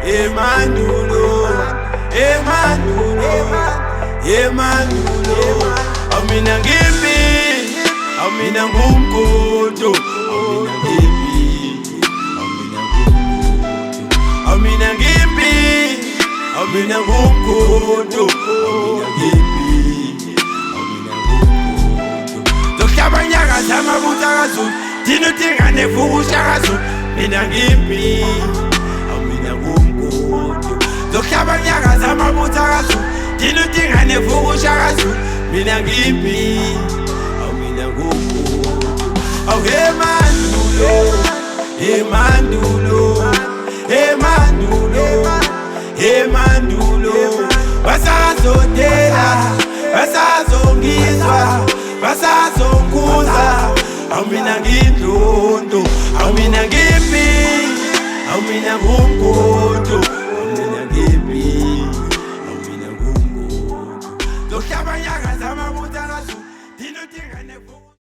emandulo, emandulo, emandulo. Amina ngimbi, amina ngumkutu, amina ngimbi, amina ngumkutu, amina ngimbi, amina ngumkutu, amina ngimbi, amina ngumkutu. Zokuhlabanyaka zamabuta kaZulu, thina uthingane fukusha kaZulu, mina ngimbi, amina ngumkutu. Zokuhlabanyaka zamabuta kaZulu, thina uthingane fukusha kaZulu, mina ngimbi, amina ngumkutu. Oh emandulo, emandulo, emandulo, emandulo. Basazotela, basazongizwa, basazonkuza. Amina ngindlondo, amina ngimbi, amina ngumkutu, amina ngimbi, amina ngumkutu. Zokuhlabanyaka zamabuta kaZulu, thina uthingane fukusha.